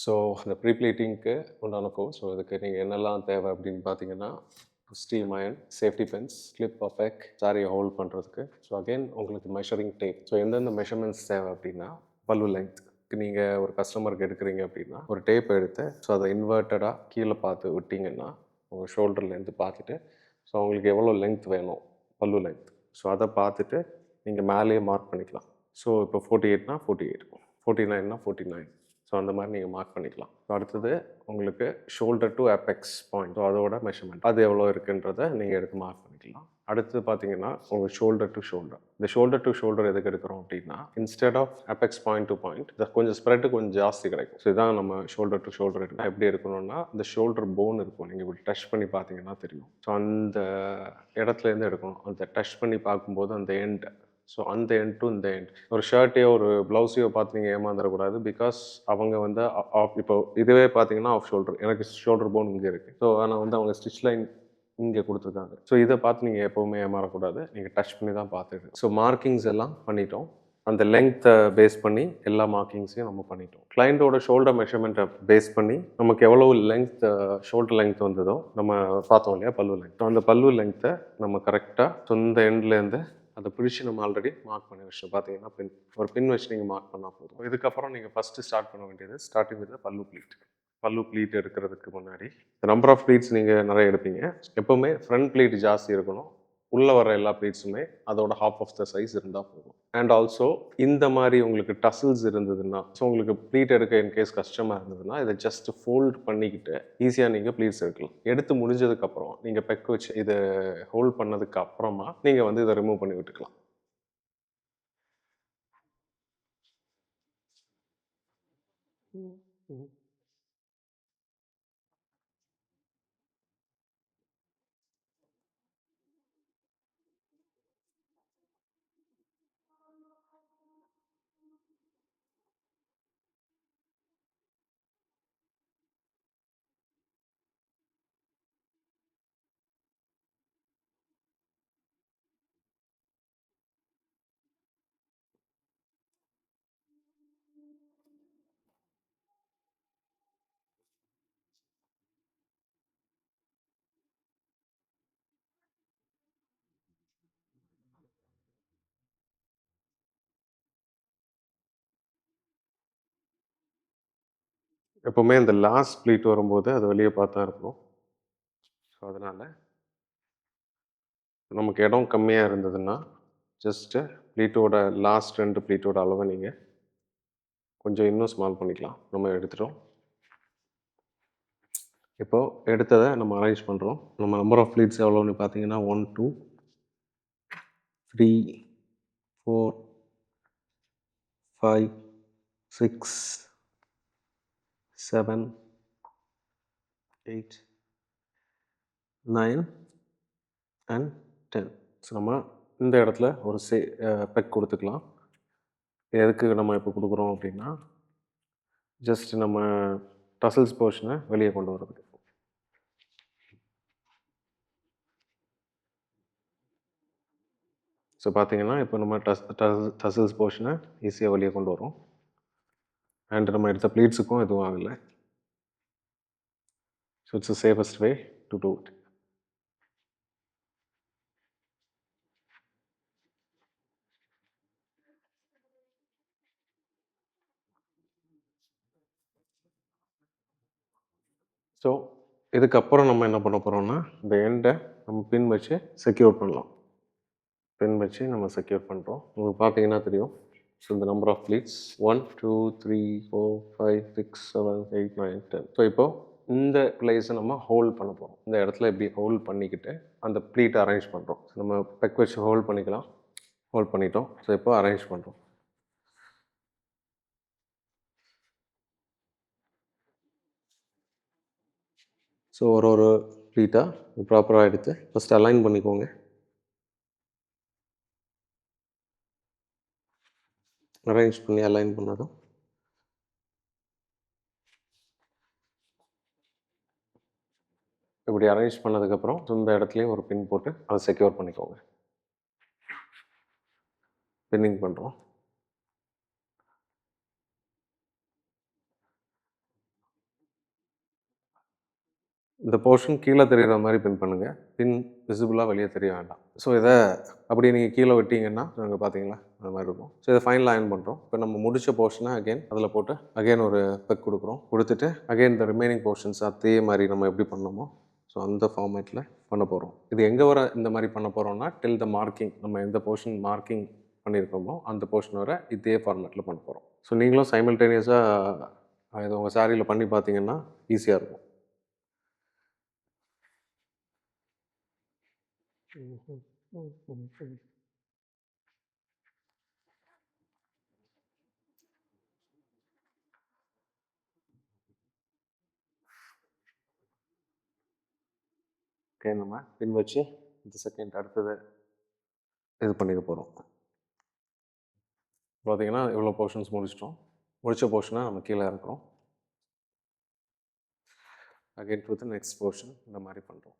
So அந்த ப்ரீப்ளீட்டிங்க்கு உண்டான course. So இதுக்கு நீங்கள் என்னெல்லாம் தேவை அப்படின்னு பார்த்தீங்கன்னா, steam iron, safety pins, clip பஃபெக், சாரியை ஹோல்ட் பண்ணுறதுக்கு. ஸோ அகெயின் உங்களுக்கு மெஷரிங் டேப். ஸோ எந்தெந்த மெஷர்மெண்ட்ஸ் தேவை அப்படின்னா, பல்லு லென்த். நீங்கள் ஒரு கஸ்டமருக்கு எடுக்கிறீங்க அப்படின்னா ஒரு டேப் எடுத்து ஸோ அதை இன்வெர்ட்டடாக கீழே பார்த்து விட்டிங்கன்னா உங்கள் ஷோல்டர்லேருந்து பார்த்துட்டு ஸோ அவங்களுக்கு எவ்வளோ லென்த் வேணும் பல்லு லென்த். ஸோ அதை பார்த்துட்டு நீங்கள் மேலேயே மார்க் பண்ணிக்கலாம். ஸோ இப்போ 48னா 48, 49னா 49. ஸோ அந்த மாதிரி நீங்கள் மார்க் பண்ணிக்கலாம். ஸோ அடுத்தது உங்களுக்கு shoulder to apex point. So அதோட மெஷர்மெண்ட் அது எவ்வளோ இருக்குன்றதை நீங்கள் எடுத்து மார்க் பண்ணிக்கலாம். அடுத்து பார்த்தீங்கன்னா உங்கள் ஷோல்டர் டு ஷோல்டர். இந்த ஷோல்டர் டு ஷோல்டர் எதுக்கு எடுக்கிறோம் அப்படின்னா, instead of apex point to point கொஞ்சம் ஸ்ப்ரெட்டு கொஞ்சம் ஜாஸ்தி கிடைக்கும். ஸோ இதான் நம்ம ஷோல்டர் டு ஷோல்டர் எடுக்கணும். எப்படி எடுக்கணும்னா, இந்த ஷோல்டர் போன் இருக்கும், நீங்கள் இப்படி டச் பண்ணி பார்த்தீங்கன்னா தெரியும். ஸோ அந்த இடத்துலேருந்து எடுக்கணும். அந்த டச் பண்ணி பார்க்கும்போது அந்த எண்ட், ஸோ அந்த எண்ட் டு இந்த எண்ட். ஒரு ஷர்ட்டையோ ஒரு ப்ளவுஸையோ பார்த்து நீங்கள் ஏமாந்துடக்கூடாது. பிகாஸ் அவங்க வந்து ஆஃப், இப்போ இதுவே பார்த்தீங்கன்னா ஆஃப் ஷோல்டர், எனக்கு ஷோல்டர் போன் இங்கே இருக்குது. ஸோ ஆனால் வந்து அவங்க ஸ்டிச் லைன் இங்கே கொடுத்துருக்காங்க. ஸோ இதை பார்த்து நீங்கள் எப்போவுமே ஏமாறக்கூடாது. நீங்கள் டச் பண்ணி தான் பார்த்துட்டு. ஸோ மார்க்கிங்ஸ் எல்லாம் பண்ணிட்டோம். அந்த லெங்க்த்தை பேஸ் பண்ணி எல்லா மார்க்கிங்ஸையும் நம்ம பண்ணிட்டோம். கிளைண்ட்டோட ஷோல்டர் மெஷர்மெண்ட்டை பேஸ் பண்ணி நமக்கு எவ்வளோ லெங்த், ஷோல்டர் லெங்த் வந்ததோ நம்ம பார்த்தோம் இல்லையா, பல்லு லெங்த். ஸோ அந்த பல்லு லெங்க்த்தை நம்ம கரெக்டாக சொந்த எண்ட்லேருந்து அதை பிடிச்சி நம்ம ஆல்ரெடி மார்க் பண்ணி வச்சோம். பார்த்தீங்கன்னா பின், ஒரு பின் வச்சு நீங்கள் மார்க் பண்ணால் போதும். இதுக்கப்புறம் நீங்கள் ஃபஸ்ட்டு ஸ்டார்ட் பண்ண வேண்டியது ஸ்டார்டிங் வித் பல்லு ப்ளீட். பல்லு ப்ளீட் எடுக்கிறதுக்கு முன்னாடி நம்பர் ஆஃப் ப்ளீட்ஸ் நீங்கள் நிறைய எடுப்பீங்க. எப்போவுமே ஃப்ரண்ட் ப்ளீட் ஜாஸ்தி இருக்கணும். உள்ளே வர எல்லா ப்ளீட்ஸுமே அதோட ஹாஃப் ஆஃப் த சைஸ் இருந்தால் போதும். அண்ட் ஆல்சோ இந்த மாதிரி உங்களுக்கு டசல்ஸ் இருந்ததுன்னா, ஸோ உங்களுக்கு ப்ளீட் எடுக்க இன்கேஸ் கஷ்டமாக இருந்ததுன்னா இதை ஜஸ்ட் ஃபோல்ட் பண்ணிக்கிட்டு ஈஸியாக நீங்கள் ப்ளீட்ஸ் எடுக்கலாம். எடுத்து முடிஞ்சதுக்கப்புறம் நீங்கள் பெக் வச்சு இதை ஹோல்ட் பண்ணதுக்கு அப்புறமா நீங்கள் வந்து இதை ரிமூவ் பண்ணி விட்டுக்கலாம். எப்போவுமே இந்த லாஸ்ட் ப்ளீட் வரும்போது அது வெளியே பார்த்தா இருக்கும். ஸோ அதனால் நமக்கு இடம் கம்மியாக இருந்ததுன்னா ஜஸ்ட்டு ப்ளீட்டோட லாஸ்ட் 2 ப்ளீட்டோட அளவை நீங்கள் கொஞ்சம் இன்னும் ஸ்மால் பண்ணிக்கலாம். நம்ம எடுத்துட்டோம். இப்போது எடுத்ததை நம்ம அரேஞ்ச் பண்ணுறோம். நம்ம நம்பர் ஆஃப் ப்ளீட்ஸ் எவ்வளோன்னு பார்த்தீங்கன்னா 1 2 3 4 5 6 7 8 9 அண்ட் 10. ஸோ நம்ம இந்த இடத்துல ஒரு பெக் கொடுத்துக்கலாம். எதுக்கு நம்ம இப்போ கொடுக்குறோம் அப்படின்னா, ஜஸ்ட் நம்ம டசல்ஸ் போர்ஷனை வெளியே கொண்டு வரதுக்கு. ஸோ பார்த்தீங்கன்னா இப்போ நம்ம டசல்ஸ் போர்ஷனை ஈஸியாக வெளியே கொண்டு வரோம். அண்ட் நம்ம எடுத்த ப்ளீட்ஸுக்கும் எதுவும் ஆகலை. So it's the safest way to do it. So இதுக்கப்புறம் நம்ம என்ன பண்ண போகிறோம்னா, இந்த எண்டை நம்ம பின் வச்சு செக்யூர் பண்ணலாம். பின் வச்சு நம்ம செக்யூர் பண்ணுறோம். உங்களுக்கு பார்த்தீங்கன்னா தெரியும். ஸோ இந்த நம்பர் ஆஃப் ப்ளீட்ஸ் 1 2 3 4 5 6 7 8 9 10. ஸோ இப்போது இந்த பிளேஸை நம்ம ஹோல்ட் பண்ண போகிறோம். இந்த இடத்துல இப்படி ஹோல்ட் பண்ணிக்கிட்டு அந்த ப்ளீட்டை அரேஞ்ச் பண்ணுறோம். நம்ம பெக் வச்சு ஹோல்ட் பண்ணிக்கலாம். ஹோல்ட் பண்ணிட்டோம். ஸோ இப்போ அரேஞ்ச் பண்ணுறோம். ஸோ ஒரு ப்ளீட்டாக ப்ராப்பராக எடுத்து ஃபஸ்ட் அலைன் பண்ணிக்கோங்க. அரேஞ்ச் பண்ணி அலைன் பண்ணதும் இப்படி அரேஞ்ச் பண்ணதுக்கப்புறம் இந்த இடத்துலையும் ஒரு பின் போட்டு அதை செக்யூர் பண்ணிக்கோங்க. பின்னிங் பண்ணுறோம். இந்த போர்ஷன் கீழே தெரிகிற மாதிரி பின் பண்ணுங்கள். பின் விசிபிளாக வெளியே தெரிய வேண்டாம். ஸோ இதை அப்படி நீங்கள் கீழே விட்டீங்கன்னா அங்கே பார்த்தீங்களா அந்த மாதிரி இருக்கும். ஸோ இதை ஃபைனல் அயர்ன் பண்ணுறோம். இப்போ நம்ம முடிச்ச போர்ஷனை அகைன் அதில் போட்டு அகைன் ஒரு பெக் கொடுக்குறோம். கொடுத்துட்டு அகைன் இந்த ரிமைனிங் போர்ஷன்ஸ் அதே மாதிரி நம்ம எப்படி பண்ணோமோ ஸோ அந்த ஃபார்மேட்டில் பண்ண போகிறோம். இது எங்கே வர இந்த மாதிரி பண்ண போகிறோம்னா டில் த மார்க்கிங், நம்ம எந்த போர்ஷன் மார்க்கிங் பண்ணியிருக்கோமோ அந்த போர்ஷன் வர இதே ஃபார்மேட்டில் பண்ண போகிறோம். ஸோ நீங்களும் சைமல்டேனியஸாக இதை உங்கள் சாரியில் பண்ணி பார்த்தீங்கன்னா ஈஸியாக இருக்கும். ஓகே, நம்ம பின் வச்சு இந்த செகண்ட் அடுத்தது இது பண்ணிக்க போகிறோம். பார்த்தீங்கன்னா இவ்வளோ போர்ஷன்ஸ் முடிச்சிட்டோம். முடித்த போர்ஷனை நம்ம கீழே இறக்குறோம். Again to the next portion இந்த மாதிரி பண்ணுறோம்.